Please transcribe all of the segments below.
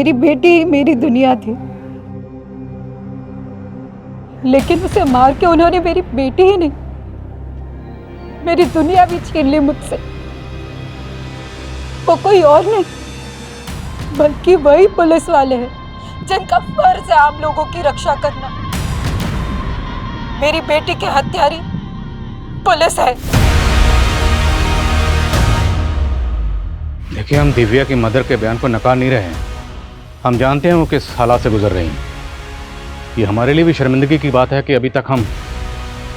मेरी बेटी ही मेरी दुनिया थी, लेकिन उसे मार के उन्होंने मेरी बेटी ही नहीं, मेरी दुनिया भी छीन ली मुझसे। वो कोई और नहीं बल्कि वही पुलिस वाले हैं जिनका फर्ज है आप लोगों की रक्षा करना। मेरी बेटी के हत्यारी पुलिस है। देखिए, हम दिव्या की मदर के बयान को नकार नहीं रहे हैं। हम जानते हैं वो किस हालात से गुजर रही हैं। ये हमारे लिए भी शर्मिंदगी की बात है कि अभी तक हम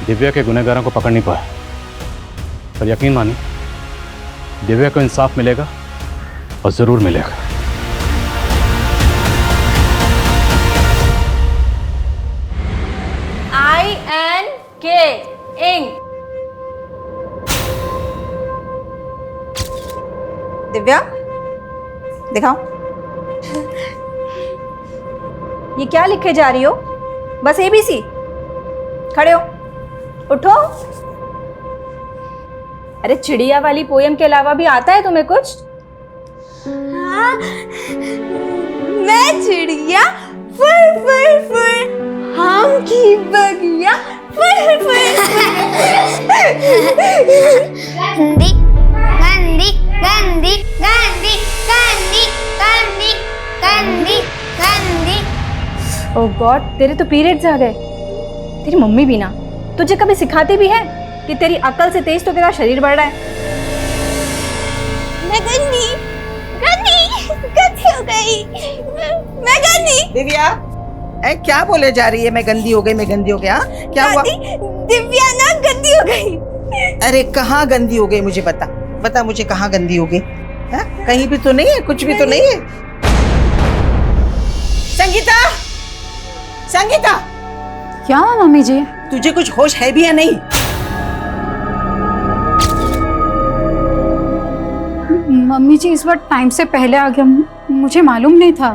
दिव्या के गुनहगारों को पकड़ नहीं पाए। पर यकीन मानिए, दिव्या को इंसाफ मिलेगा और जरूर मिलेगा। INK ink. दिव्या दिखाओ, ये क्या लिखे जा रही हो? बस ABC? खड़े हो, उठो। अरे चिड़िया वाली पोयम के अलावा भी आता है तुम्हें कुछ? हाँ, मैं चिड़िया फुर फुर फुर, हम की बगिया फुर फुर। गंदी गंदी गंदी गंदी गंदी गंदी गंदी गंदी। ओह गॉड, तेरे तो पीरियड्स आ गए। तेरी मम्मी भी ना तुझे कभी सिखाती भी है कि तेरी अकल से तेज तो तेरा शरीर बढ़ रहा है। मैं गंदी गंदी गंदी हो गई, मैं गंदी। दिव्या, क्या बोले जा रही है? मैं गंदी हो गई, मैं गंदी हो गया? क्या हुआ? दिव्या ना गंदी हो गई। अरे कहाँ गंदी हो गई? मुझे बता मुझे, कहाँ गंदी हो गई? कहीं भी तो नहीं है, कुछ भी तो नहीं है। संगीता, संगीता, क्या हुआ मम्मी जी? तुझे कुछ होश है भी या नहीं? मम्मी जी इस बार टाइम से पहले आ गया, मुझे मालूम नहीं था।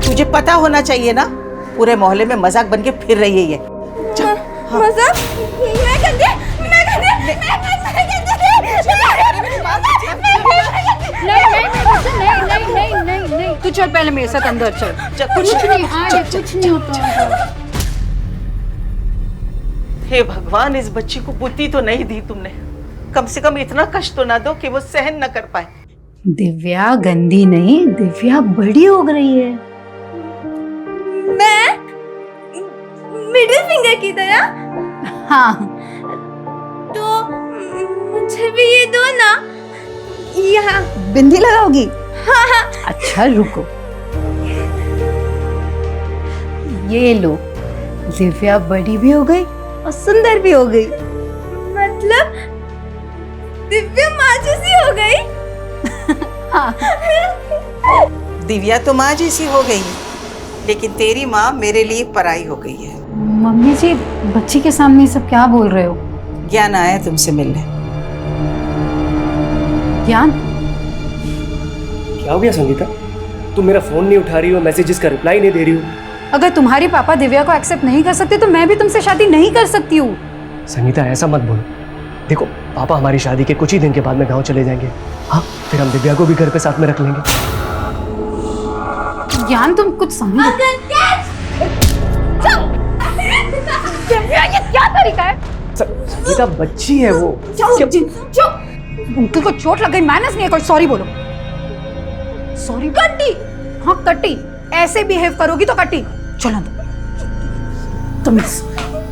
तुझे पता होना चाहिए ना, पूरे मोहल्ले में मजाक बन के फिर रही है ये। मजाक? मैं गंदी, मैं गंदी, मैं नहीं, तू चल पहले मेरे साथ अंदर चल। कुछ नहीं होता। हे भगवान, इस बच्ची को बुद्धि तो नहीं दी तुमने। कम से कम इतना कष्ट तो ना दो कि वो सहन न कर पाए। दिव्या गंदी नहीं, दिव्या बड़ी हो रही है। मैं मिडिल फिंगर की तरह? हाँ, तो मुझे भी ये दो ना। यहाँ बिंदी लगाओगी? हाँ हाँ। अच्छा रुको, ये लो। दिव्या बड़ी भी हो गई और सुंदर भी हो गई। मतलब दिव्या माँ जैसी हो गई? हाँ। दिव्या तो माँ जैसी हो गई, लेकिन तेरी माँ मेरे लिए पराई हो गई है। मम्मी जी, बच्ची के सामने सब क्या बोल रहे हो? ज्ञान आया तुमसे मिलने। ज्ञान? क्या हो गया संगीता? तुम मेरा फोन नहीं उठा रही हो, मैसेजेस का रिप्लाई नहीं दे रही हो। अगर तुम्हारे पापा दिव्या को एक्सेप्ट नहीं कर सकते तो मैं भी तुमसे शादी नहीं कर सकती हूँ। संगीता ऐसा मत बोलो। देखो, पापा हमारी शादी के कुछ ही दिन के बाद में गांव चले जाएंगे। हाँ, फिर हम दिव्या को भी घर पे साथ में रख लेंगे। ज्ञान, तुम कुछ समझो। दिव्या, ये क्या तरीका है? संगीता बच्ची है वो। चुप। अंकल को चोट लग गई, मैनर्स नहीं है कोई। सॉरी बोलो। सॉरी कट्टी। हाँ कट्टी, ऐसे बिहेव करोगी तो कट्टी। चलो तुम।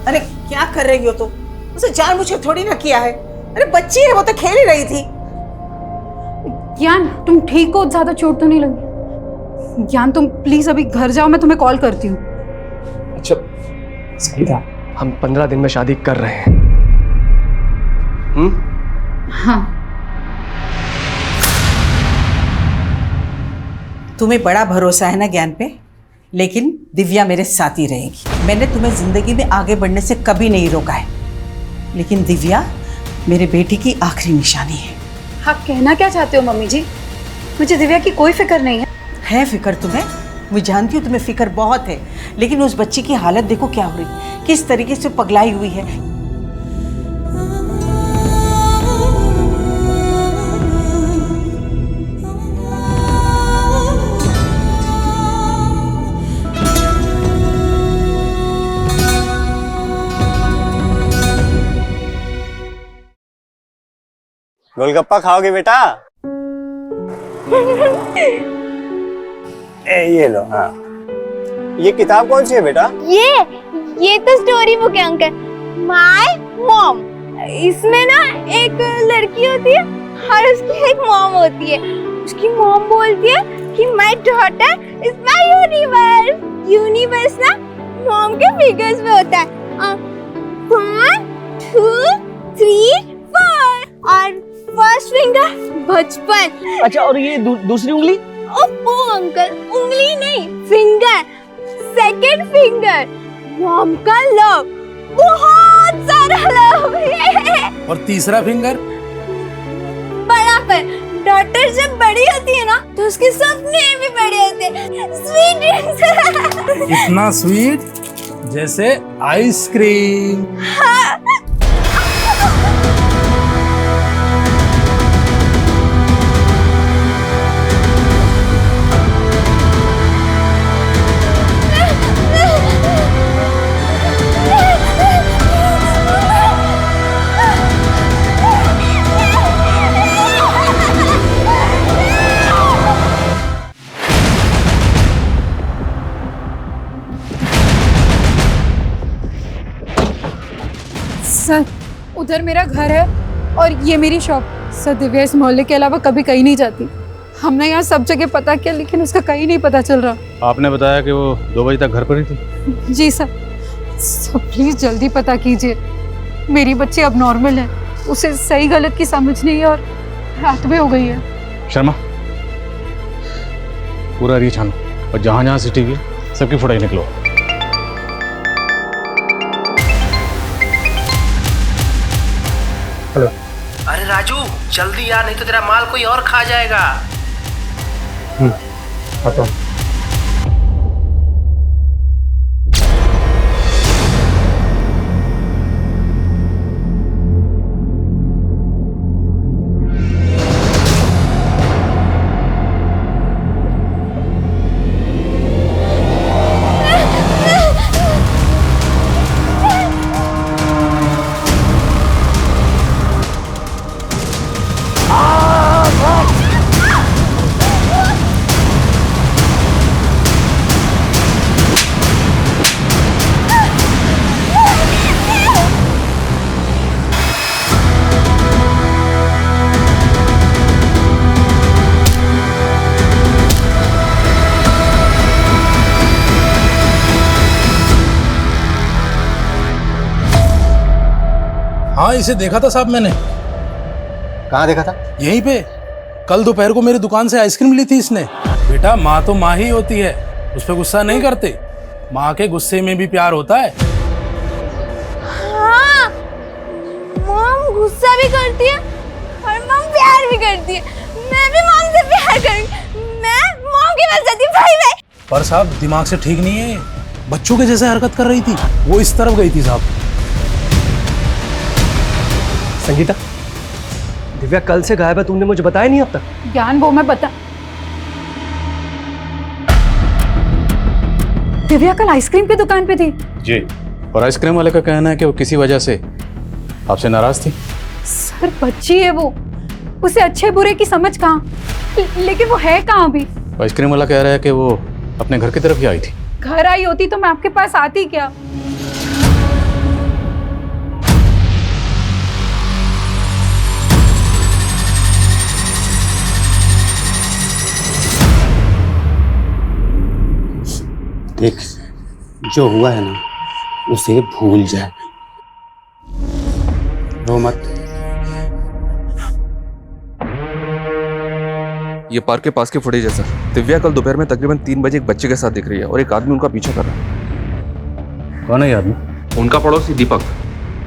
अरे क्या कर रही हो तुम? उसे जानबूझ थोड़ी ना किया है। अरे बच्ची है, वो तो खेल ही रही थी। ज्ञान, तुम ठीक हो? ज्यादा चोट तो नहीं लगी? ज्ञान, तुम प्लीज अभी घर जाओ, मैं तुम्हें कॉल करती हूँ। अच्छा संगीता, हम 15 दिन में शादी कर रहे हैं। हाँ। तुम्हें बड़ा भरोसा है ना ज्ञान पे, लेकिन दिव्या मेरे साथ ही रहेगी। मैंने तुम्हें जिंदगी में आगे बढ़ने से कभी नहीं रोका है, लेकिन दिव्या मेरे बेटी की आखिरी निशानी है। आप कहना क्या चाहते हो मम्मी जी? मुझे दिव्या की कोई फिक्र नहीं है। फिक्र तुम्हें? मैं जानती हूँ तुम्हें फिक्र बहुत है, लेकिन उस बच्ची की हालत देखो क्या हो रही, किस तरीके से पगलाई हुई है। गोलगप्पा खाओगे बेटा? ये लो। हाँ, ये किताब कौन सी है बेटा? ये तो स्टोरी बुक है अंकल। My mom. इसमें ना एक लड़की होती है और उसकी एक मॉम होती है। उसकी मॉम बोलती है कि my daughter is my universe. Universe ना मॉम के फिगर्स में होता है। 1 2 3 4 और फर्स्ट फिंगर बचपन। अच्छा, और ये दूसरी उंगली? ओप्पो अंकल, उंगली नहीं, फिंगर। सेकंड फिंगर मॉम का लव, बहुत सारा लव। और तीसरा फिंगर? बड़ापन। डॉटर जब बड़ी होती है ना तो उसके सपने भी बड़े होते हैं। Sweet dreams. इतना स्वीट जैसे आइसक्रीम। सर, उधर मेरा घर है और ये मेरी शॉप। सर, दिव्या इस मोहल्ले के अलावा कभी कहीं नहीं जाती। हमने यहाँ सब जगह पता किया लेकिन उसका कहीं नहीं पता चल रहा। आपने बताया कि वो 2 बजे तक घर पर ही थी? जी सर। प्लीज जल्दी पता कीजिए। मेरी बच्ची अब नॉर्मल है, उसे सही गलत की समझ नहीं है और रात में हो गई है। शर्मा, पूरा एरिया छानो और जहाँ जहाँ सीसीटीवी है सबकी फुटेज निकलो। हेलो। अरे राजू जल्दी यार, नहीं तो तेरा माल कोई और खा जाएगा। आता हूँ। हाँ, इसे देखा था साहब मैंने। कहाँ देखा था? यहीं पे। कल दोपहर को मेरी दुकान से आइसक्रीम ली थी इसने। बेटा, माँ तो माँ ही होती है, उस पर गुस्सा नहीं करते। माँ के गुस्से में भी प्यार होता है। हाँ, मॉम गुस्सा भी करती है और मॉम प्यार भी करती है। मैं भी मॉम से प्यार करूंगी। मैं मॉम के पास जाती हूँ। Bye bye. पर साहब दिमाग से ठीक नहीं है, बच्चों के जैसे हरकत कर रही थी। वो इस तरफ गई थी साहब। संगीता, दिव्या कल से गायब है, तुमने मुझे बताया नहीं अब तक। ज्ञान, वो मैं बता। दिव्या कल आइसक्रीम की दुकान पे थी। जी, और आइसक्रीम वाले का कहना है कि वो किसी वजह से आपसे नाराज थी। सर, बच्ची है वो, उसे अच्छे बुरे की समझ कहाँ। लेकिन वो है कहाँ अभी? आइसक्रीम वाला कह रहा है कि वो अपने घर की तरफ ही आई थी। घर आई होती तो मैं आपके पास आती क्या? देख, जो हुआ है ना उसे भूल जाए, रो मत। ये पार्क के पास की फुटेज है सर। दिव्या कल दोपहर में तकरीबन 3 बजे एक बच्चे के साथ दिख रही है और एक आदमी उनका पीछा कर रहा है। कौन है ये आदमी? उनका पड़ोसी दीपक।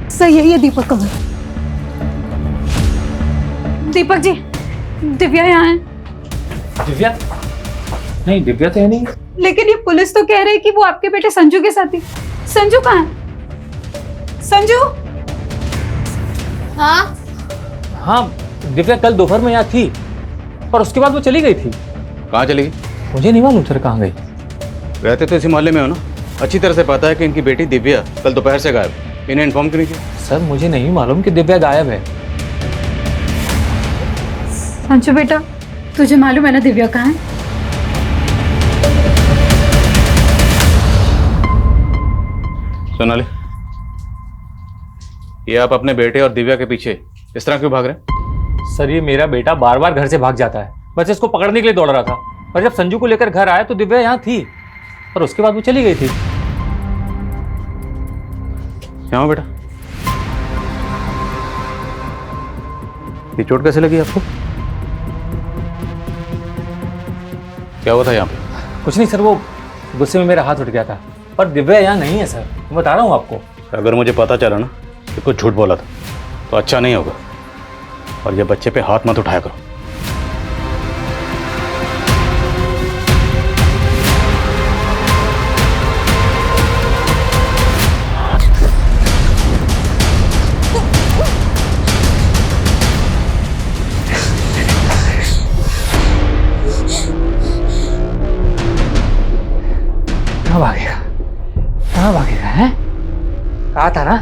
सर, यही है दीपक का घर। दीपक जी, दिव्या यहाँ है। दिव्या? नहीं, दिव्या तो है नहीं। लेकिन ये पुलिस तो कह रही है कि वो आपके बेटे संजू के साथ थी। संजू कहाँ है? संजू? हाँ हाँ, दिव्या कल दोपहर में यहाँ थी पर उसके बाद वो चली गई थी। कहाँ चली गई? मुझे नहीं मालूम सर कहाँ गई। रहते तो इसी मोहल्ले में हो ना, अच्छी तरह से पता है कि इनकी बेटी दिव्या कल दोपहर से गायब। इन्हें इन्फॉर्म क्यों नहीं किया? सर मुझे नहीं मालूम कि दिव्या गायब है। अंशु बेटा, तुझे मालूम है ना दिव्या कहाँ है? सोनाली, ये आप अपने बेटे और दिव्या के पीछे इस तरह क्यों भाग रहे हैं? सर, ये मेरा बेटा बार बार घर से भाग जाता है। बस इसको पकड़ने के लिए दौड़ रहा था, पर जब संजू को लेकर घर आया तो दिव्या यहाँ थी, पर उसके बाद वो चली गई थी। यहाँ बेटा, ये चोट कैसे लगी आपको? क्या हुआ था यहाँ पे? कुछ नहीं सर, वो गुस्से में मेरा हाथ उठ गया था, पर दिव्या यहाँ नहीं है सर, मैं बता रहा हूँ आपको। अगर मुझे पता चला ना कि कुछ झूठ बोला था तो अच्छा नहीं होगा, और ये बच्चे पे हाथ मत उठाया करो। कहाँ भागेगा, कहाँ भागेगा है? कहा था ना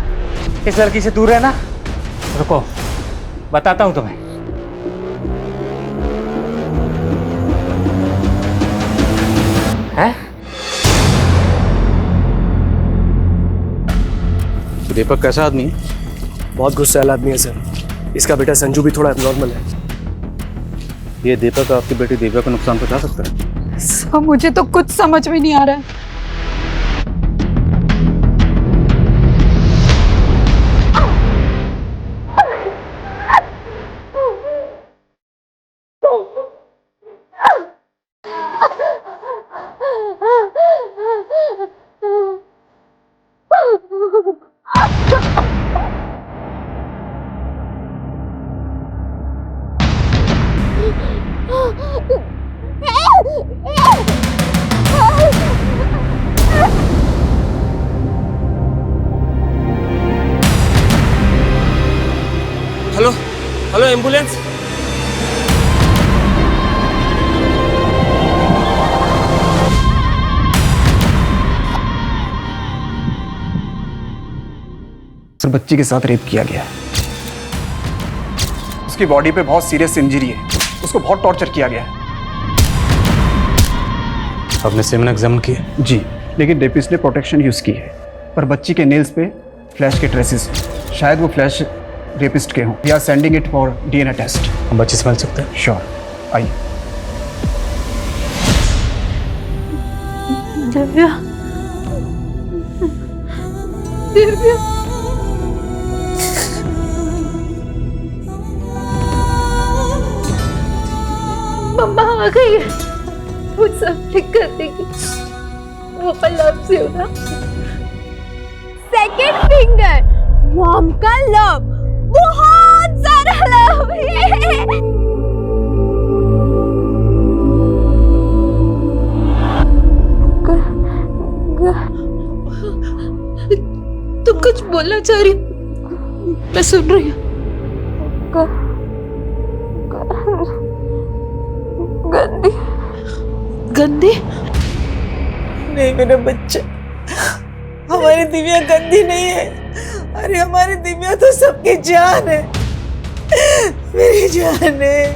इस लड़की से दूर रहना। रुको, बताता हूं तुम्हें। हैं? दीपक कैसा आदमी है? बहुत गुस्से वाला आदमी है सर। इसका बेटा संजू भी थोड़ा एबनॉर्मल है। ये दीपक आपकी बेटी दिव्या को नुकसान पहुंचा सकता है? सब मुझे तो कुछ समझ में नहीं आ रहा है। Hello hello, ambulance. सर, बच्ची के साथ रेप किया गया है। उसकी बॉडी पे बहुत सीरियस इंजरी है, उसको बहुत टॉर्चर किया गया है। आपने सेवन एग्जामिन किया? जी, लेकिन रेपिस्ट ने प्रोटेक्शन यूज की है, पर बच्ची के नेल्स पे फ्लैश के ट्रेसेस हैं। शायद वो फ्लैश रेपिस्ट के हों। We are sending it for DNA test. हम बच्ची से मिल सकते हैं? श्योर, आइए। दिव्या, दिव्या, मम्मा आ गई है, वो सब ठीक कर देगी। वो पल्लव से होगा। सेकंड फिंगर, मॉम का लव, बहुत सारा लव है। तुम कुछ बोलना चाह रही? मैं सुन रही हूँ। गंदी गंदी? नहीं मेरा बच्चा, हमारी दिव्या गंदी नहीं है। अरे हमारी दिव्या तो सबकी जान है, मेरी जान है।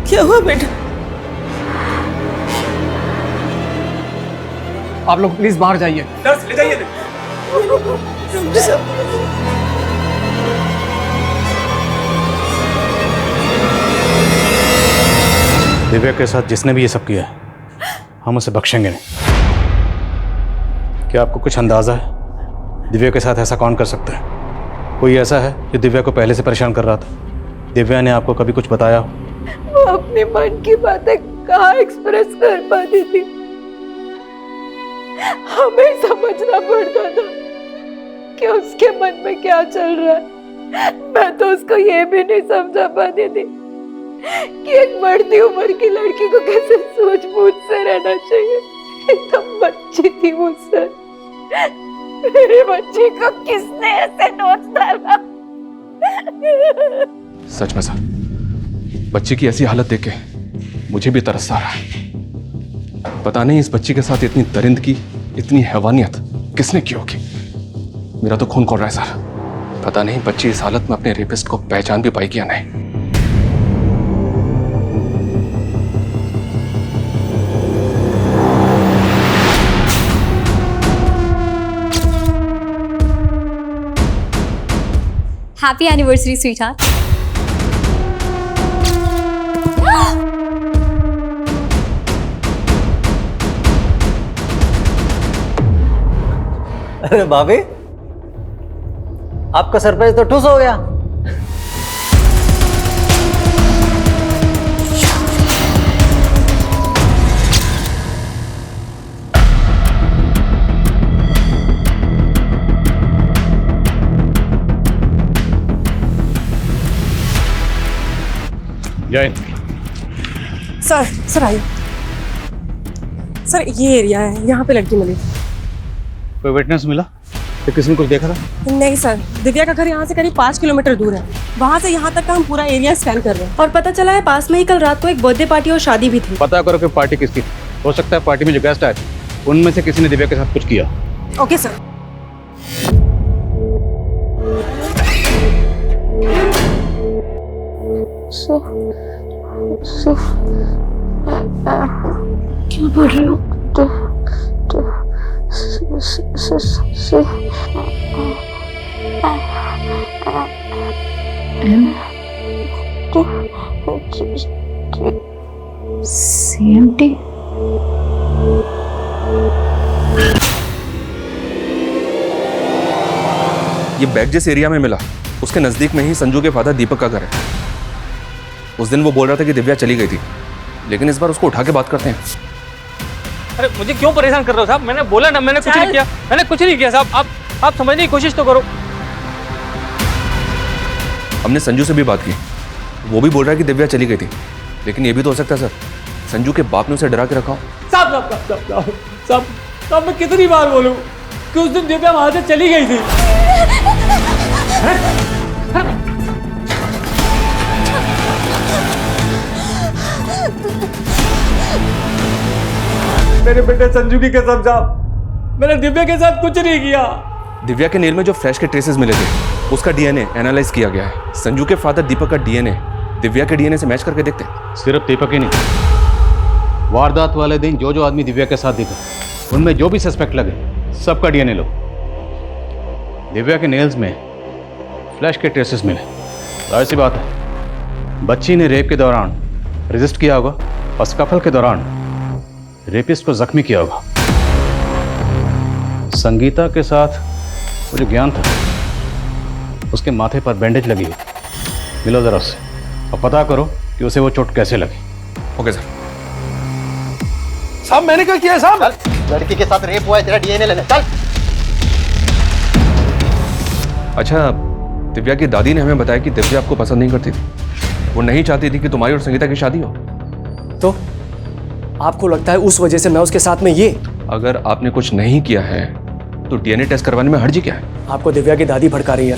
क्या हुआ बेटा? आप लोग प्लीज बाहर जाइए। नर्स ले जाइए। दिव्या के साथ जिसने भी ये सब किया है, हम उसे बख्शेंगे नहीं। क्या आपको कुछ अंदाजा है दिव्या के साथ ऐसा कौन कर सकता है? कोई ऐसा है जो दिव्या को पहले से परेशान कर रहा था? दिव्या ने आपको कभी कुछ बताया? वो अपने मन की बातें कहाँ एक्सप्रेस कर पाती थी, हमें समझना पड़ता था कि उसके मन में क्या चल रहा है। मैं तो उसको ये भी नहीं समझा पाती थी कि एक बढ़ती उम्र की लड़की को कैसे सूझबूझ से रहना चाहिए। एकदम बच्ची थी मुझसे। मेरे बच्ची को किसने ऐसे नोच डाला? सच में सर, बच्ची की ऐसी हालत देख के मुझे भी तरस आ रहा है। पता नहीं इस बच्ची के साथ इतनी दरिंदगी, इतनी हैवानियत किसने की होगी। मेरा तो खून खौल रहा है सर। पता नहीं बच्ची इस हालत में अपने रेपिस्ट को पहचान भी पाएगी या नहीं। Happy anniversary sweetheart. अरे भाभी, आपका सरप्राइज तो ठुस हो गया। जय सर आइए। सर ये एरिया है, यहाँ पे लड़की मिली। कोई विटनेस मिला तो किसी ने कुछ देखा था? नहीं सर, दिव्या का घर यहाँ से करीब 5 किलोमीटर दूर है। वहाँ से यहाँ तक का हम पूरा एरिया स्कैन कर रहे हैं और पता चला है पास में ही कल रात को एक बर्थडे पार्टी और शादी भी थी। पता करो कि पार्टी किसकी थी। हो सकता है पार्टी में जो गेस्ट आए थे उनमें से किसी ने दिव्या के साथ कुछ किया। Okay sir. क्या पढ़ रही हो? CMT। ये बैग जिस एरिया में मिला उसके नजदीक में ही संजू के फादर दीपक का घर है। उस दिन वो बोल रहा था कि दिव्या चली गई थी, लेकिन इस बार उसको उठा के बात करते हैं। अरे मुझे क्यों परेशान कर रहे हो साहब? मैंने बोला ना, मैंने कुछ नहीं किया। मैंने कुछ नहीं किया साहब। आप समझने की कोशिश तो करो। हमने संजू से भी बात की, वो भी बोल रहा है कि दिव्या चली गई थी, लेकिन ये भी तो हो सकता है सर संजू के बाप ने उसे डरा के रखा हो। साहब मैं कितनी बार बोलूं कि उस दिन दिव्या वहां से चली गई थी। मेरे बेटे संजू की कसम साहब, मैंने दिव्या के साथ कुछ नहीं किया। दिव्या के नेल में जो फ्लैश के ट्रेसेस मिले थे उसका डीएनए एनालाइज किया गया है। संजू के फादर दीपक का डीएनए दिव्या के डीएनए से मैच करके देखते हैं। सिर्फ दीपक ही नहीं, वारदात वाले दिन जो आदमी दिव्या के साथ दिखे उनमें जो भी सस्पेक्ट लगे सबका डीएनए लो। दिव्या के नेल्स में फ्लैश के ट्रेसेस मिले। जाहिर सी बात है बच्ची ने रेप के दौरान रेजिस्ट किया होगा और स्कफल के दौरान रेपिस्ट को जख्मी किया होगा। संगीता के साथ वो जो ज्ञान था उसके माथे पर बैंडेज लगी हुई। मिलो जरा उससे और पता करो कि उसे वो चोट कैसे लगी। Okay sir. साहब मैंने क्या किया साहब? लड़की के साथ रेप हुआ है, तेरा डीएनए लेने चल। अच्छा, दिव्या की दादी ने हमें बताया कि दिव्या आपको पसंद नहीं करती थी। वो नहीं चाहती थी कि तुम्हारी और संगीता की शादी हो। तो आपको लगता है उस वजह से मैं उसके साथ में ये? अगर आपने कुछ नहीं किया है तो डीएनए टेस्ट करवाने में हर्जी क्या है? आपको दिव्या की दादी भड़का रही है,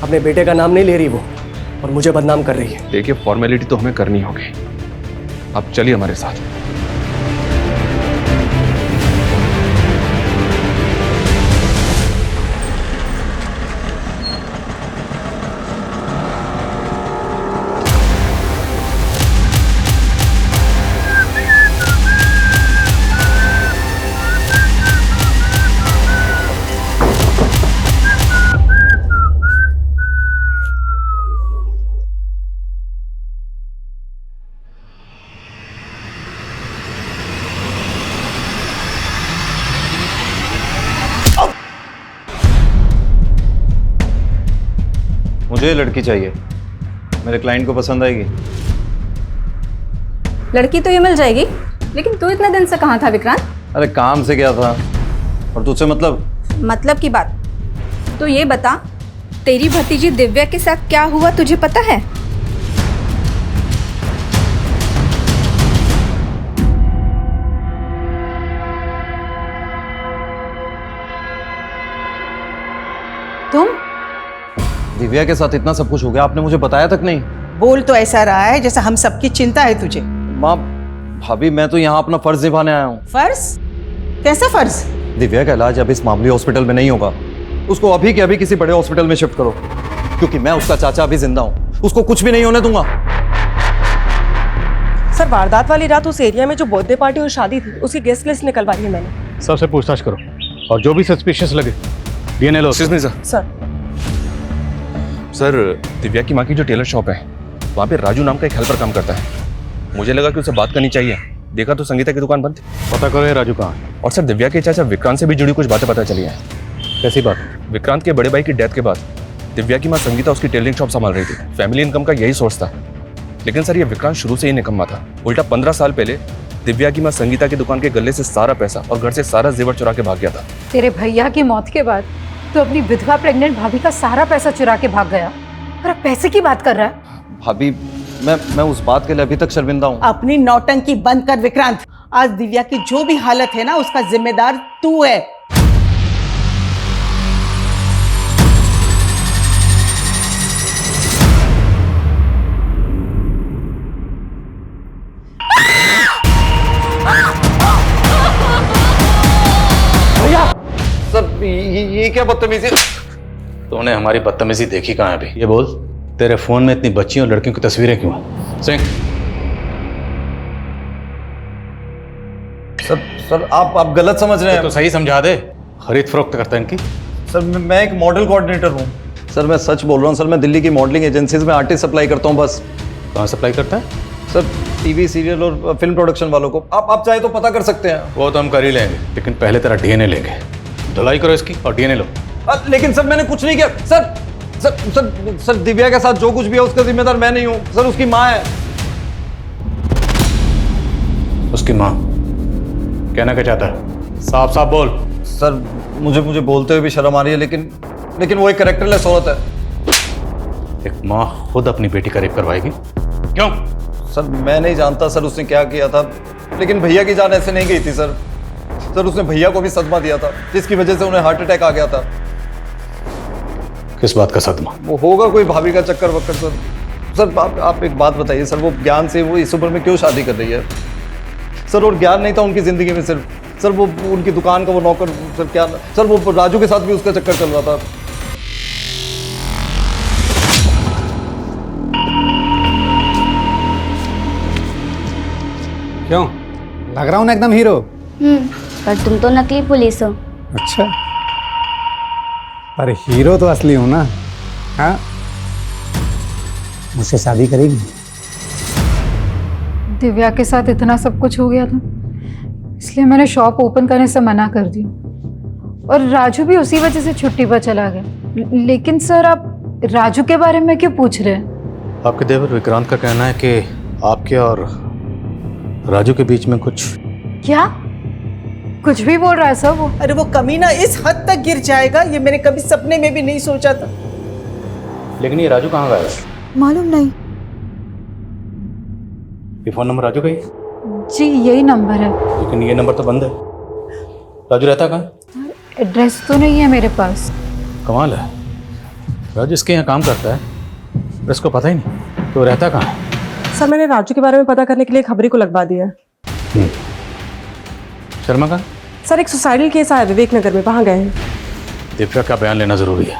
अपने बेटे का नाम नहीं ले रही वो और मुझे बदनाम कर रही है। देखिए फॉर्मेलिटी तो हमें करनी होगी, आप चलिए हमारे साथ। मुझे लड़की चाहिए, मेरे क्लाइंट को पसंद आएगी। लड़की तो ये मिल जाएगी, लेकिन तू इतने दिन से कहाँ था विक्रांत? अरे काम से गया था। और तुझसे मतलब की बात तो ये बता, तेरी भतीजी दिव्या के साथ क्या हुआ तुझे पता है? दिव्या दिव्या के साथ इतना सब कुछ हो गया, आपने मुझे बताया तक नहीं। बोल तो ऐसा रहा है जैसा हम सबकी चिंता है तुझे। माँ, भाभी, मैं तो यहाँ अपना फर्ज निभाने आया हूँ। फर्ज? कैसा फर्ज? दिव्या का इलाज अब इस मामूली हॉस्पिटल में नहीं होगा, उसको अभी के अभी किसी बड़े हॉस्पिटल में शिफ्ट करो, क्योंकि मैं उसका चाचा अभी जिंदा हूँ, उसको कुछ भी नहीं होने दूंगा। सर, वारदात वाली रात उस एरिया में जो बर्थडे पार्टी और शादी थी उसकी गेस्ट लिस्ट निकलवाई है मैंने। सबसे पूछताछ करो और जो भी सस्पिशियस लगे डीएनए लो। सर सर, दिव्या की माँ की जो टेलर शॉप है वहाँ पे राजू नाम का एक हेल्पर काम करता है। मुझे लगा कि उससे बात करनी चाहिए। देखा तो संगीता की दुकान बंद थी। पता करो ये राजू कहाँ है। और सर, दिव्या के चाचा विक्रांत से भी जुड़ी कुछ बातें पता चली हैं। कैसी बात? विक्रांत के बड़े भाई की डेथ के बाद दिव्या की माँ संगीता उसकी टेलरिंग शॉप संभाल रही थी। फैमिली इनकम का यही सोर्स था। लेकिन सर, ये विक्रांत शुरू से ही निकम्मा था। उल्टा 15 साल पहले दिव्या की माँ संगीता की दुकान के गले से सारा पैसा और घर से सारा जेवर चुरा के भाग गया था। तेरे भैया की मौत के बाद तो अपनी विधवा प्रेग्नेंट भाभी का सारा पैसा चुरा के भाग गया और अब पैसे की बात कर रहा है। भाभी, मैं उस बात के लिए अभी तक शर्मिंदा हूँ। अपनी नौटंकी बंद कर विक्रांत। आज दिव्या की जो भी हालत है ना, उसका जिम्मेदार तू है। सर, ये क्या बदतमीजी? तूने हमारी बदतमीजी देखी कहाँ है अभी? ये बोल, तेरे फोन में इतनी बच्चियों और लड़कियों की तस्वीरें क्यों हैं? सिंह, सर आप गलत समझ रहे हैं। तो सही समझा दे। खरीद फरोख्त करता है इनकी? सर, मैं एक मॉडल कोऑर्डिनेटर हूँ। सर, मैं सच बोल रहा हूँ। सर, मैं दिल्ली की मॉडलिंग एजेंसीज में आर्टिस्ट सप्लाई करता हूँ बस। कहाँ सप्लाई करता है? सर, टीवी सीरियल और फिल्म प्रोडक्शन वालों को। आप चाहे तो पता कर सकते हैं। वो तो हम कर ही लेंगे, लेकिन पहले तेरा डीएनए लेंगे। धुलाई करो इसकी और डीएनए लो। लेकिन सर, मैंने कुछ नहीं किया। सर, दिव्या के साथ जो कुछ भी है उसका जिम्मेदार मैं नहीं हूँ। सर, उसकी माँ है। उसकी माँ? कहना क्या चाहता है? साफ साफ बोल। सर, मुझे बोलते हुए भी शर्म आ रही है, लेकिन वो एक कैरेक्टरलेस औरत है। एक माँ खुद अपनी बेटी का रेप करवाएगी? क्यों? सर, मैं नहीं जानता सर उसने क्या किया था, लेकिन भैया की जान ऐसे नहीं गई थी सर। उसने भैया को भी सदमा दिया था, जिसकी वजह से उन्हें हार्ट अटैक आ गया था। किस बात का सदमा? वो होगा कोई भाभी का चक्कर वक्कर सर। सर, आप एक बात बताइए सर, वो ज्ञान से वो इस उम्र में क्यों शादी कर रही है सर? और ज्ञान नहीं था उनकी जिंदगी में सिर्फ। सर, वो उनकी दुकान का वो नौकर, सर क्या सर, वो राजू के साथ भी उसका चक्कर चल रहा था। क्यों लग रहा हूँ ना एकदम हीरो? पर तुम तो नकली पुलिस हो। अच्छा, पर हीरो तो असली हूं ना। हाँ, मुझसे शादी करेगी? दिव्या के साथ इतना सब कुछ हो गया था, इसलिए मैंने शॉप ओपन करने से मना कर दी और राजू भी उसी वजह से छुट्टी पर चला गया। लेकिन सर, आप राजू के बारे में क्यों पूछ रहे हैं? आपके देवर विक्रांत का कहना है कि आपके और राजू के बीच में कुछ। क्या कुछ भी बोल रहा है सर वो? अरे वो कमीना इस हद तक गिर जाएगा ये मैंने कभी सपने में भी नहीं सोचा था। लेकिन ये राजू कहाँ गया है? मालूम नहीं। ये फोन नंबर राजू का ही? जी यही नंबर है। लेकिन ये नंबर तो बंद है। राजू रहता कहाँ? एड्रेस तो नहीं है मेरे पास। कमाल है, राजू इसके यहाँ काम करता है और इसको पता ही नहीं, तो रहता कहाँ? सर, मैंने राजू के बारे में पता करने के लिए खबरी को लगवा दिया। शर्मा का? सर, एक सुसाइडल केस आया विवेक नगर में, वहाँ गए हैं। दिव्या का बयान लेना जरूरी है,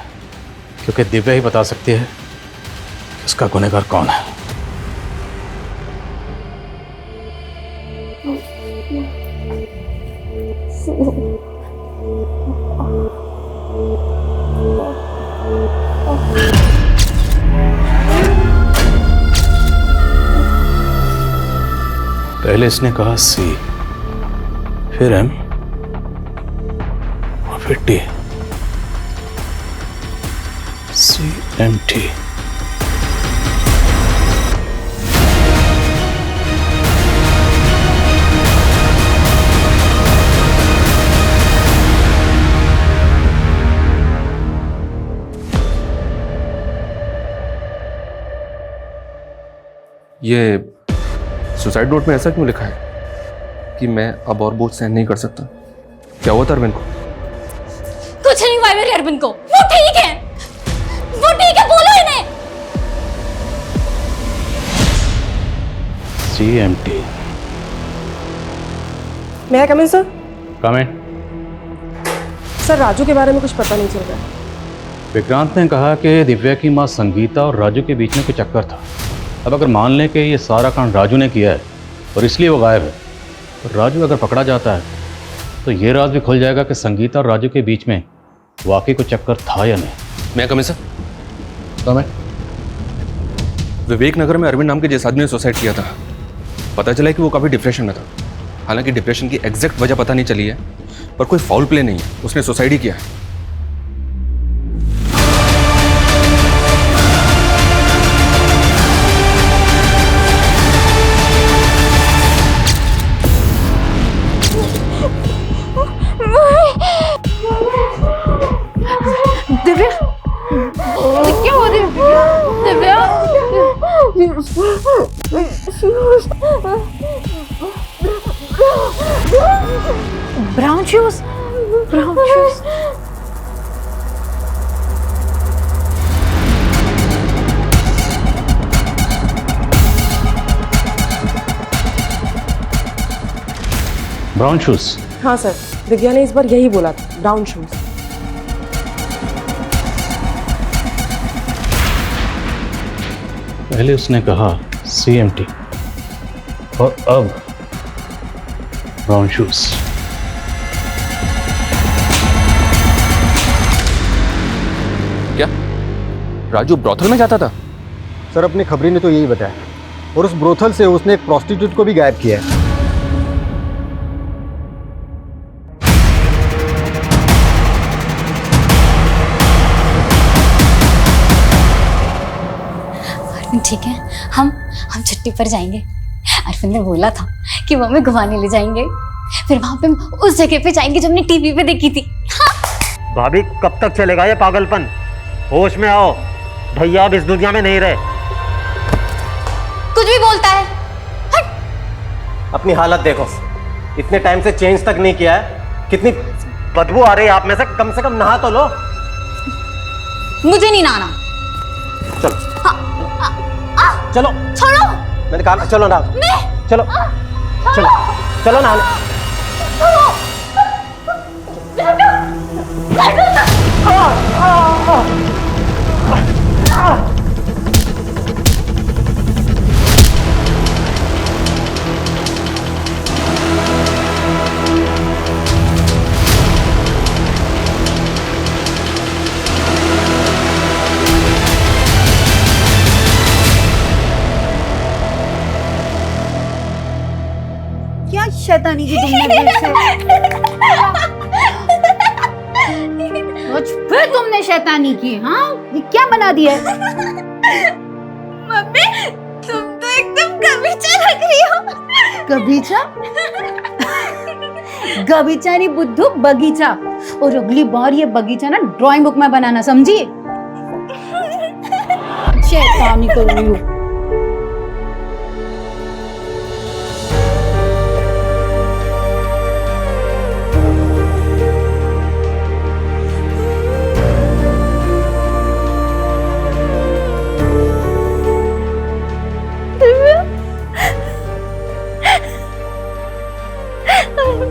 क्योंकि दिव्या ही बता सकती है कि उसका गुनहगार कौन है। पहले इसने कहा सी, फिर एम और फिर टी। CMT। ये सुसाइड नोट में ऐसा क्यों लिखा है कि मैं अब और बोझ सहन नहीं कर सकता? क्या हुआ था अरविंद को? कुछ नहीं हुआ मेरे अरविंद को। वो ठीक है, बोल CMT। मैं कम इन सर? कमेंट। सर राजू के बारे में कुछ पता नहीं चल रहा है। विक्रांत ने कहा कि दिव्या की मां संगीता और राजू के बीच में कोई चक्कर था। अब अगर मान लें कि ये सारा कांड राजू ने किया है और इसलिए वो गायब है, तो राजू अगर पकड़ा जाता है तो ये राज भी खुल जाएगा कि संगीता और राजू के बीच में वाकई कोई चक्कर था या नहीं। मैं कमें सर? कमें। विवेक नगर में अरविंद नाम के जिस आदमी ने सुसाइड किया था, पता चला कि वो काफ़ी डिप्रेशन में था। हालांकि डिप्रेशन की एग्जैक्ट वजह पता नहीं चली है, पर कोई फाउल प्ले नहीं है, उसने सुसाइड ही किया है। दिव्या, क्या हो रही है? Divya, brown shoes, brown shoes. Brown shoes? हाँ सर, दिव्या ने इस बार यही बोला था, ब्राउन शूज। पहले उसने कहा CMT और अब ब्राउन शूज। क्या राजू ब्रोथल में जाता था? सर अपनी खबरी ने तो यही बताया, और उस ब्रोथल से उसने एक प्रोस्टिट्यूट को भी गायब किया है। ठीक है, हम छुट्टी पर जाएंगे। अरविंद ने बोला था कि वो हमें घुमाने ले जाएंगे, फिर वहां पे उस जगह पे जाएंगे जो हमने टीवी पे देखी थी। हाँ। भाभी कब तक चलेगा ये पागलपन? होश में आओ, भैया अब इस दुनिया में नहीं रहे। कुछ भी बोलता है। अपनी हालत देखो, इतने टाइम से चेंज तक नहीं किया है, कितनी बदबू आ रही है आप में से। कम नहा तो लो। मुझे नहीं नहाना। चलो चलो, छोड़ो। मैंने कहा चलो ना। चलो चलो चलो नहाने। क्या शैतानी की तुमने फिर से? फिर तुमने शैतानी की? हाँ, ये क्या बना दिया है? मम्मी, तुम तो एकदम गबीचा लग रही हो। गबीचा? गबीचा नहीं बुद्धू, बगीचा। और अगली बार ये बगीचा ना ड्राइंग बुक में बनाना, समझी? शैतानी कर रही हो।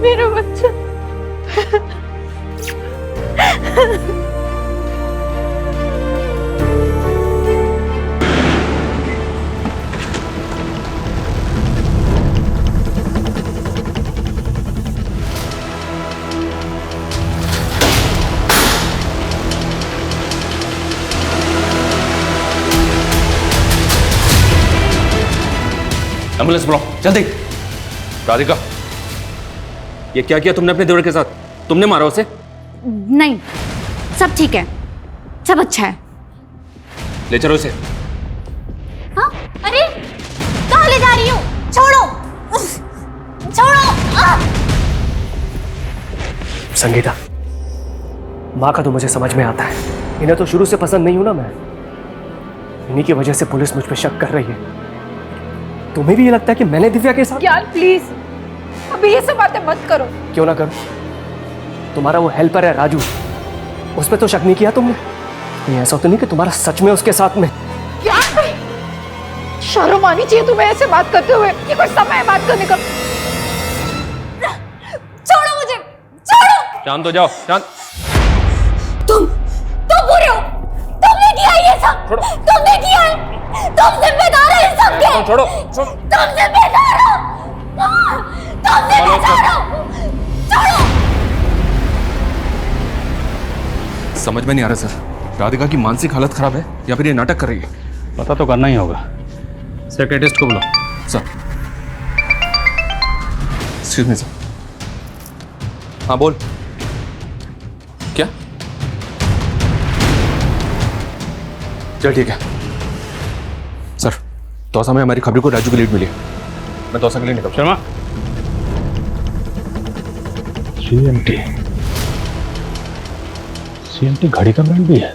मेरा बच्चा। एम्बुलेंस बुलाओ जल्दी। राधिका, ये क्या किया तुमने अपने देवर के साथ? तुमने मारा उसे? नहीं, सब ठीक है, सब अच्छा है। ले चलो इसे। हाँ? अरे कहाँ ले जा रही हो? छोड़ो, छोड़ो। संगीता, माँ का तो मुझे समझ में आता है, इन्हें तो शुरू से पसंद नहीं हूं ना मैं। इन्हीं की वजह से पुलिस मुझ पर शक कर रही है। तुम्हें भी ये लगता है कि मैंने दिव्या के साथ? ज्ञान प्लीज, अभी ये सब बातें मत करो। क्यों ना करो? तुम्हारा वो हेल्पर है राजू, उस पर तो शक नहीं किया तुमने? कहीं ऐसा तो नहीं कि तुम्हारा सच में उसके साथ में? क्या? शर्म आनी चाहिए तुम्हें ऐसे बात करते हुए। ये कोई समय है बात करने का? छोड़ो मुझे, छोड़ो। शांत हो जाओ, शांत। तुम बुरे हो, तुमने किया ये सब, तुमने किया है, तुम जिम्मेदार हो इस सब के। छोड़ो, तुम जिम्मेदार हो, तुम जिम्मेदार हो, छोड़ो। समझ में नहीं आ रहा सर, राधिका की मानसिक हालत खराब है या फिर ये नाटक कर रही है? पता तो करना ही होगा। सेक्रेटरिस्ट को बुलाओ। सर। Excuse me sir. हाँ बोल। क्या? चल ठीक है सर। दौसा में हमारी खबरी को राजू की लीड मिली है। मैं दौसा के लिए निकल। शर्मा, सीएमटी घड़ी का ब्रांड भी है।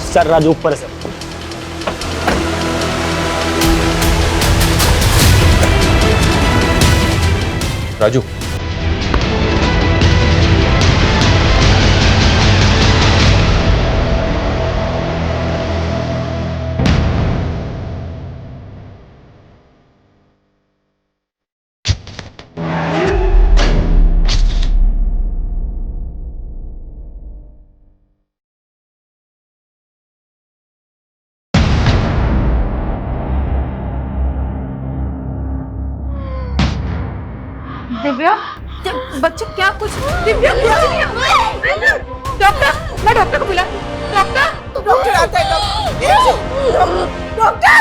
सर राजू ऊपर है सर। राजू, दिव्या, बच्चे क्या कुछ? दिव्या डॉक्टर, मैं डॉक्टर को बुला। डॉक्टर आता है। डॉक्टर।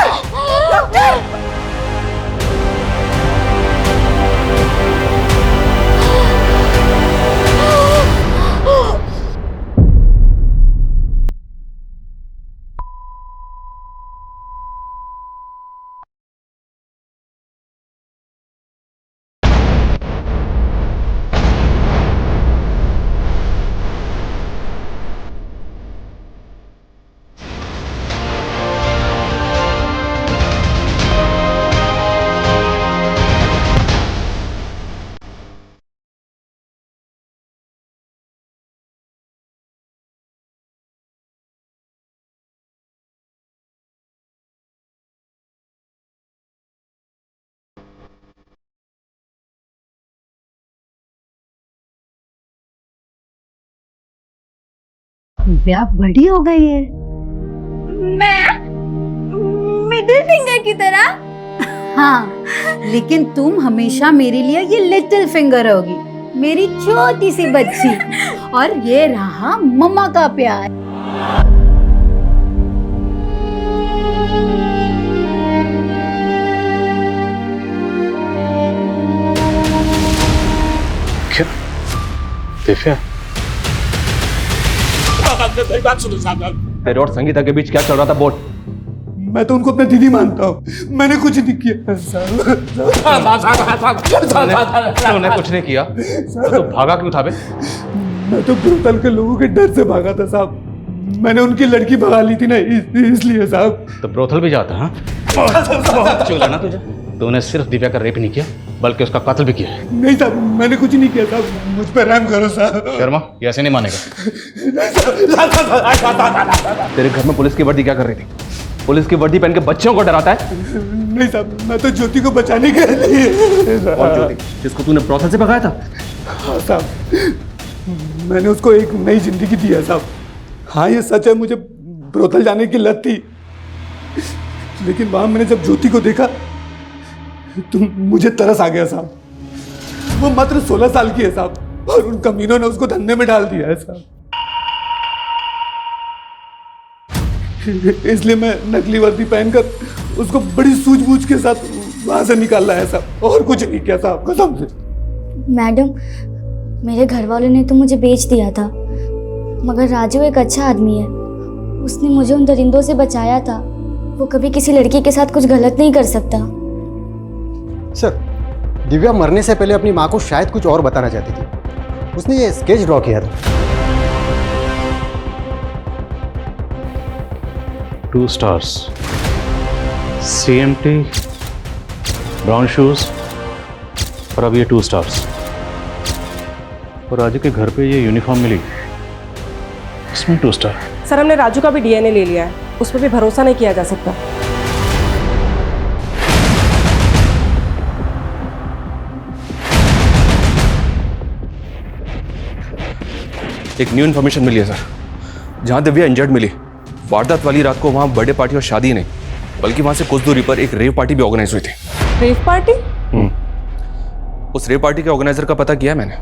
दिव्या बड़ी हो गई है। मैं मिडिल फिंगर की तरह। हाँ, लेकिन तुम हमेशा मेरे लिए ये लिटिल फिंगर होगी, मेरी छोटी सी बच्ची। और ये रहा मम्मा का प्यार। क्या दिव्या? मेरी बात सुनो साहब। तेरे और संगीता के बीच क्या चल रहा था बोल? मैं तो उनको अपना दीदी मानता हूँ, मैंने कुछ नहीं किया। तूने कुछ नहीं किया तो भागा क्यों था बे? मैं तो ब्रोथल के लोगों के डर से भागा था साहब। मैंने उनकी लड़की भगा ली थी ना, इसलिए साहब। तो ब्रोथल भी जाता? हाँ, चुल ना तुझे। तूने सिर्फ दिव्या का रेप नहीं किया बल्कि उसका कत्ल भी किया है। नहीं साहब, मैंने कुछ नहीं किया साहब, मुझ पर रहम करो साहब। शर्मा, ये ऐसे नहीं मानेगा। तेरे घर में पुलिस की वर्दी क्या कर रही थी? पुलिस की वर्दी पहन के बच्चों को डराता है? नहीं साहब, मैं तो ज्योति को बचाने के लिए। और ज्योति जिसको तूने ब्रोथल से भगाया था? हाँ साहब, मैंने उसको एक नई जिंदगी दी है साहब। हाँ ये सच है, मुझे ब्रोथल जाने की लत थी, लेकिन वहां मैंने जब ज्योति को देखा तो मुझे तरस आ गया साहब। वो मात्र 16 साल की है साहब, और उन कमीनों ने उसको धंधे में डाल दिया है साहब। इसलिए मैं नकली वर्दी पहनकर उसको बड़ी सूझबूझ के साथ वहां से निकाल लाया साहब, और कुछ नहीं किया साहब, कसम से। मैडम, मेरे घर वालों ने तो मुझे बेच दिया था, मगर राजू एक अच्छा आदमी है। उसने मुझे उन दरिंदों से बचाया था। वो कभी किसी लड़की के साथ कुछ गलत नहीं कर सकता। सर, दिव्या मरने से पहले अपनी माँ को शायद कुछ और बताना चाहती थी। उसने ये स्केच ड्रॉ किया था। 2 stars, CMT, ब्राउन शूज, और अब ये 2 stars। और राजू के घर पे ये यूनिफॉर्म मिली, इसमें 2 स्टार। सर हमने राजू का भी डीएनए ले लिया है, उस पर भी भरोसा नहीं किया जा सकता। एक न्यू इन्फॉर्मेशन मिली है सर, जहां दिव्या इंजर्ड मिली, वारदात वाली रात को वहां बर्थडे पार्टी और शादी नहीं, बल्कि वहां से कुछ दूरी पर एक रेव पार्टी भी ऑर्गेनाइज हुई थी। Rave party? उस रेव पार्टी के ऑर्गेनाइजर का पता किया है मैंने।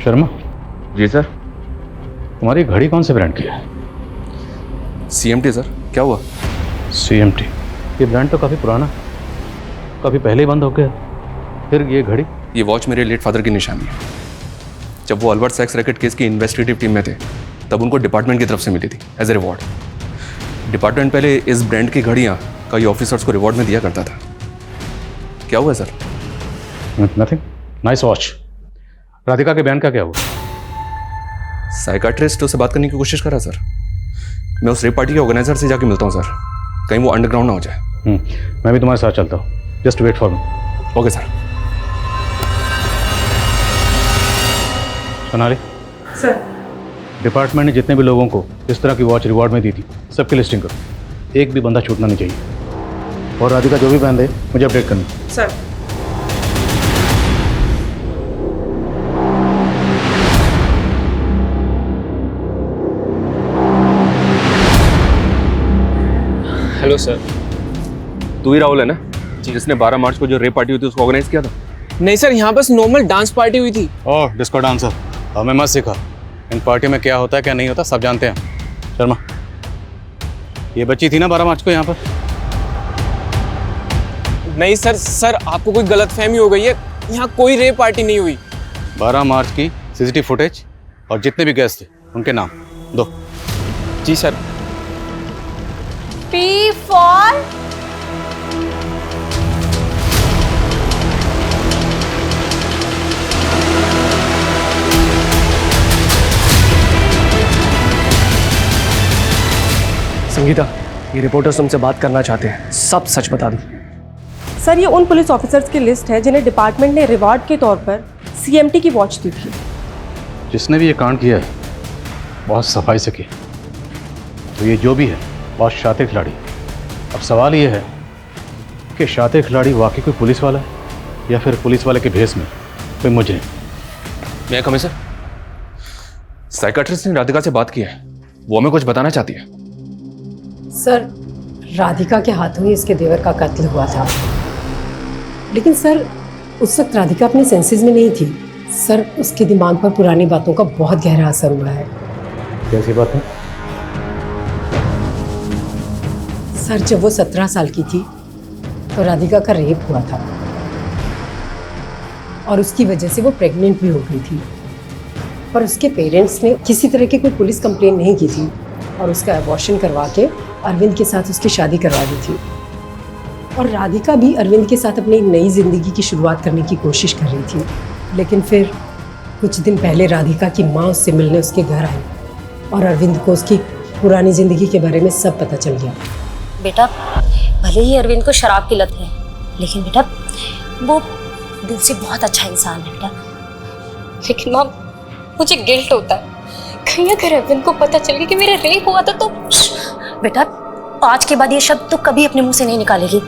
शर्मा जी सर। तुम्हारी घड़ी कौन से ब्रांड की है? CMT sir. क्या हुआ? CMT, ये ब्रांड तो काफ़ी पुराना, काफ़ी पहले ही बंद हो गया, फिर ये घड़ी? ये वॉच मेरे लेट फादर की निशानी है। जब वो अल्बर्ट सेक्स रैकेट केस की इन्वेस्टिगेटिव टीम में थे, तब उनको डिपार्टमेंट की तरफ से मिली थी एज ए रिवॉर्ड। डिपार्टमेंट पहले इस ब्रांड की घड़ियाँ कई ऑफिसर्स को रिवॉर्ड में दिया करता था। क्या हुआ sir? Nothing. Nice watch. Radhika के बयान का क्या हुआ? साइकाट्रिस्ट उससे बात करने की कोशिश कर रहा सर। मैं उस रेप पार्टी के ऑर्गेनाइजर से जाके मिलता हूँ सर, कहीं वो अंडरग्राउंड ना हो जाए। मैं भी तुम्हारे साथ चलता हूँ। Just wait for me. Okay sir. Sonali sir, department ने जितने भी लोगों को इस तरह की वॉच रिवॉर्ड में दी थी, सबकी लिस्टिंग करो। एक भी बंदा छूटना नहीं चाहिए। और राधिका जो भी पहन दे, मुझे अपडेट करनी। सर। Hello sir. तू ही राहुल है ना, जिसने 12 मार्च को जो रेप पार्टी हुई थी उसको ऑर्गेनाइज किया था? नहीं सर, यहाँ बस नॉर्मल डांस पार्टी हुई थी। ओह, डिस्को डांसर। हमें मत सिखा। इन पार्टी में क्या होता है क्या नहीं होता सब जानते हैं। शर्मा, ये बच्ची थी ना 12 मार्च को यहाँ पर? नहीं सर आपको कोई गलतफहमी हो गई है, यहाँ कोई रेप पार्टी नहीं हुई। 12 मार्च की CCTV फुटेज और जितने भी गेस्ट थे उनके नाम दो। जी सर। P for संगीता, ये रिपोर्टर्स तुमसे बात करना चाहते हैं, सब सच बता दो। सर ये उन पुलिस ऑफिसर्स की लिस्ट है जिन्हें डिपार्टमेंट ने रिवॉर्ड के तौर पर CMT की वॉच दी थी। जिसने भी ये कांड किया है बहुत सफाई से किया, तो ये जो भी है बहुत शातिर खिलाड़ी। अब सवाल ये है कि शातिर खिलाड़ी वाकई कोई पुलिस वाला है या फिर पुलिस वाले के भेस में कोई मुजरिम। मैं कमी सर, साइकाट्रिस्ट ने राधिका से बात की है, वो हमें कुछ बताना चाहती है। सर, राधिका के हाथों ही इसके देवर का कत्ल हुआ था, लेकिन सर उस वक्त राधिका अपने सेंसेस में नहीं थी। सर, उसके दिमाग पर पुरानी बातों का बहुत गहरा असर हुआ है। कैसी बात है? सर, जब वो 17 साल की थी तो राधिका का रेप हुआ था और उसकी वजह से वो प्रेग्नेंट भी हो गई थी, पर उसके पेरेंट्स ने किसी तरह की कोई पुलिस कंप्लेन नहीं की थी और उसका अबॉर्शन करवा के अरविंद के साथ उसकी शादी करवा दी थी। और राधिका भी अरविंद के साथ अपनी नई ज़िंदगी की शुरुआत करने की कोशिश कर रही थी, लेकिन फिर कुछ दिन पहले राधिका की माँ उससे मिलने उसके घर आई और अरविंद को उसकी पुरानी ज़िंदगी के बारे में सब पता चल गया। बेटा, भले ही अरविंद को शराब की लत है, लेकिन बेटा वो दिल से बहुत अच्छा इंसान है बेटा। लेकिन माँ, मुझे गिल्ट होता है, कहीं अगर अरविंद को पता चल गया कि मेरा रेप हुआ था तो बेटा आज के बाद ये शब्द तो कभी अपने मुंह से नहीं निकालेगी।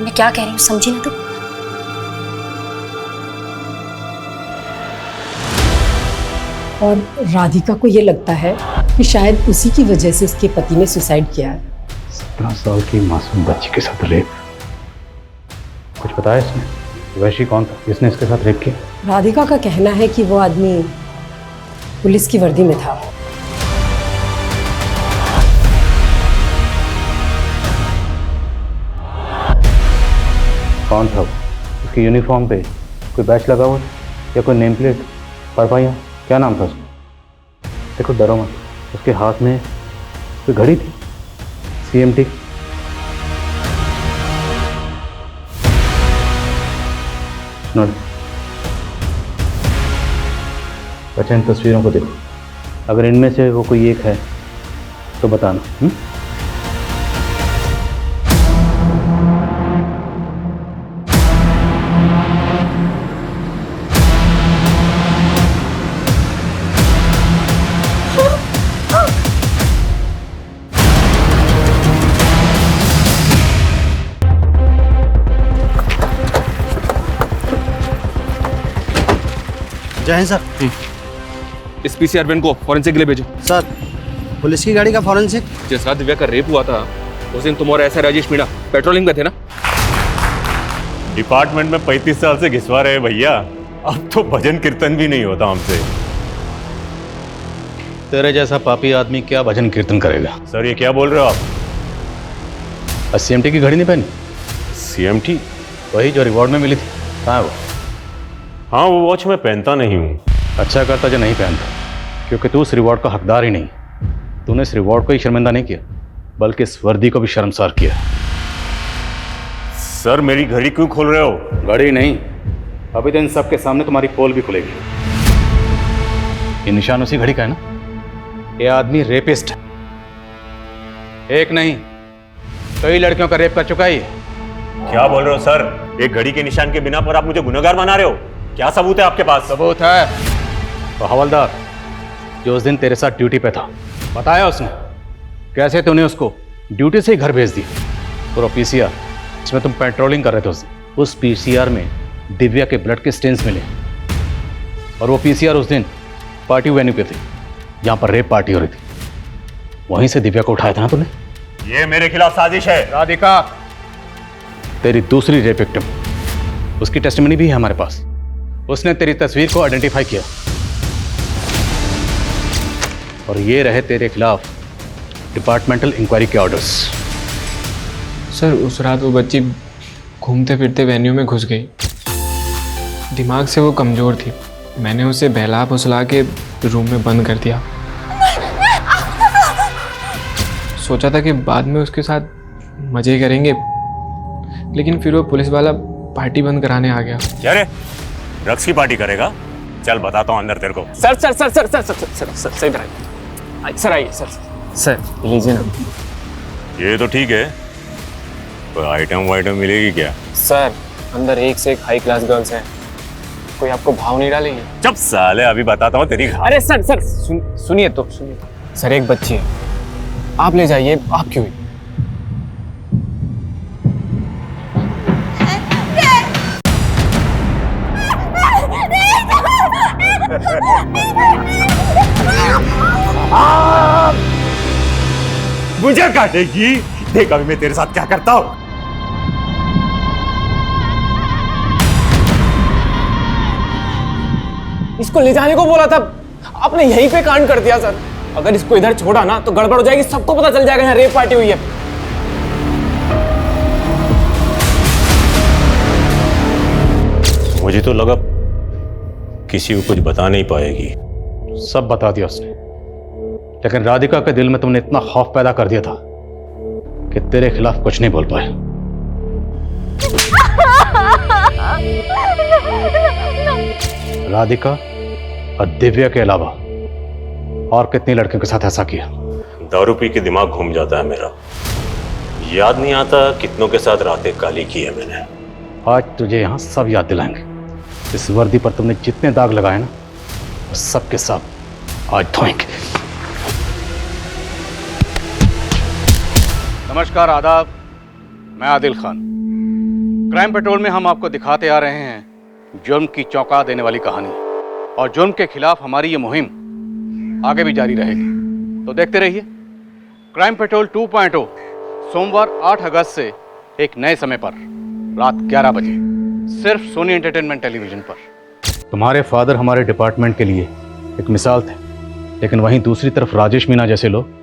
मैं क्या कह रही हूँ समझी ना तू? और राधिका को ये लगता है कि शायद उसी की वजह से उसके पति ने सुसाइड किया है। 17 साल की मासूम बच्ची के साथ रेप। कुछ बताया इसने? वैशी कौन था जिसने इसके साथ रेप किया? राधिका का कहना है कि वो आदमी पुलिस की वर्दी में था। कौन था वो? उसकी यूनिफॉर्म पे कोई बैच लगा हुआ या कोई नेम प्लेट? परपाइया क्या नाम था उसका? देखो डरो मत, उसके हाथ में कोई घड़ी थी CMT। सुनो, अच्छा इन तस्वीरों को देखो, अगर इनमें से वो कोई एक है तो बताना। जय हिंद सर। इस पीसी अरविंद को फॉरेंसिक के लिए भेजो। सर पुलिस की गाड़ी का फॉरेंसिक? जिस रात दिव्या का रेप हुआ था उस दिन तुम और ऐसा राजेश मीणा पेट्रोलिंग में थे ना? डिपार्टमेंट में 35 साल से घिसवा रहे भैया, अब तो भजन कीर्तन भी नहीं होता हमसे। तेरे जैसा पापी आदमी क्या भजन कीर्तन करेगा? सर ये क्या बोल रहे हो आप? CMT की घड़ी नहीं पहनी? CMT? वही जो रिवॉर्ड में मिली थी, कहाँ है वो? हाँ वो वॉच मैं पहनता नहीं हूँ। अच्छा करता जो नहीं पहनता, क्योंकि तू उस रिवॉर्ड का हकदार ही नहीं। तूने इस रिवॉर्ड को ही शर्मिंदा नहीं किया, बल्कि इस वर्दी को भी शर्मसार किया। सर मेरी घड़ी क्यों खोल रहे हो? घड़ी नहीं, अभी तो इन सबके सामने तुम्हारी पोल भी खुलेगी। ये निशान उसी घड़ी का है ना? ये आदमी रेपिस्ट है, एक नहीं कई लड़कियों का रेप कर चुका है। क्या बोल रहे हो सर? एक घड़ी के निशान के बिना पर आप मुझे गुनहगार बना रहे हो? क्या सबूत है आपके पास? सबूत है। तो हवलदार जो उस दिन तेरे साथ ड्यूटी पे था, बताया उसने कैसे तूने उसको ड्यूटी से ही घर भेज दिया? पूरा PCR जिसमें तुम पेट्रोलिंग कर रहे थे उस PCR में दिव्या के ब्लड के स्टेन्स मिले, और वो PCR उस दिन पार्टी वेन्यू पे थे जहां पर रेप पार्टी हो रही थी। वहीं से दिव्या को उठाया था ना तूने? ये मेरे खिलाफ साजिश है। राधिका तेरी दूसरी रेप विक्टिम, उसकी टेस्टिमनी भी है हमारे पास। उसने तेरी तस्वीर को आइडेंटिफाई किया, और ये रहे तेरे खिलाफ डिपार्टमेंटल इंक्वायरी के ऑर्डर्स। सर उस रात वो बच्ची घूमते फिरते वेन्यू में घुस गई। दिमाग से वो कमज़ोर थी, मैंने उसे बहला फुसला के रूम में बंद कर दिया। सोचा था कि बाद में उसके साथ मज़े करेंगे, लेकिन फिर वो पुलिस वाला पार्टी बंद कराने आ गया। क्या रे, ड्रग्स की पार्टी करेगा? चल बताता हूँ अंदर तेरे को। Sir sir sir sir sir sir sir sir sir इधर आइए सर, आइए सर। सर लीजिए ना। ये तो ठीक है, कोई आइटम वाइटम मिलेगी क्या? सर अंदर एक से एक हाई क्लास गर्ल्स हैं, कोई आपको भाव नहीं डालेगी? जब साले अभी बताता हूँ तेरी। अरे सर सर सुनिए तो सुनिए। सर एक बच्ची है, आप ले जाइए। आप क्यों? मुझे काटेगी? देख अभी मैं तेरे साथ क्या करता हूँ। इसको ले जाने को बोला था, आपने यहीं पे कांड कर दिया सर। अगर इसको इधर छोड़ा ना तो गड़बड़ हो जाएगी, सबको पता चल जाएगा यहाँ रेप पार्टी हुई है। मुझे तो लगा किसी को कुछ बता नहीं पाएगी। सब बता दिया उसने, लेकिन राधिका के दिल में तुमने इतना खौफ पैदा कर दिया था कि तेरे खिलाफ कुछ नहीं बोल पाए। राधिका और दिव्या के अलावा और कितनी लड़कियों के साथ ऐसा किया? दारू पी के दिमाग घूम जाता है मेरा, याद नहीं आता कितनों के साथ रातें काली की है मैंने। आज तुझे यहां सब याद दिलाएंगे। इस वर्दी पर तुमने जितने दाग लगाए ना, वो सब के सब आज धोएंगे। नमस्कार, आदाब। मैं आदिल खान। क्राइम पेट्रोल में हम आपको दिखाते आ रहे हैं जुर्म की चौंका देने वाली कहानी, और जुर्म के खिलाफ हमारी ये मुहिम आगे भी जारी रहेगी। तो देखते रहिए क्राइम पेट्रोल 2.0 सोमवार 8 अगस्त से एक नए समय पर रात 11 बजे सिर्फ सोनी एंटरटेनमेंट टेलीविजन पर। तुम्हारे फादर हमारे डिपार्टमेंट के लिए एक मिसाल थे, लेकिन वहीं दूसरी तरफ राजेश मीणा जैसे लोग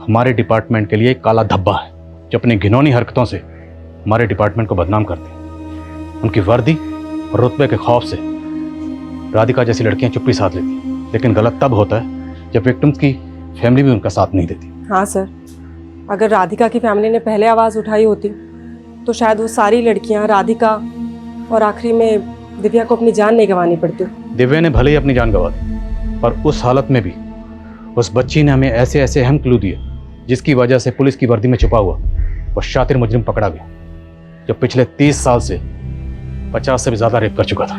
हमारे डिपार्टमेंट के लिए एक काला धब्बा है, जो अपनी घिनौनी हरकतों से हमारे डिपार्टमेंट को बदनाम करते हैं। उनकी वर्दी और रुतबे के खौफ से राधिका जैसी लड़कियां चुप्पी साध लेती, लेकिन गलत तब होता है जब विक्टिम्स की फैमिली भी उनका साथ नहीं देती। हाँ सर, अगर राधिका की फैमिली ने पहले आवाज़ उठाई होती तो शायद वो सारी लड़कियां राधिका और आखिरी में दिव्या को अपनी जान नहीं गंवानी पड़ती। दिव्या ने भले ही अपनी जान गंवा दी, पर उस हालत में भी उस बच्ची ने हमें ऐसे ऐसे अहम क्लू दिए जिसकी वजह से पुलिस की वर्दी में छुपा हुआ वो शातिर मुजरिम पकड़ा गया, जो पिछले 30 साल से 50 से भी ज्यादा रेप कर चुका था।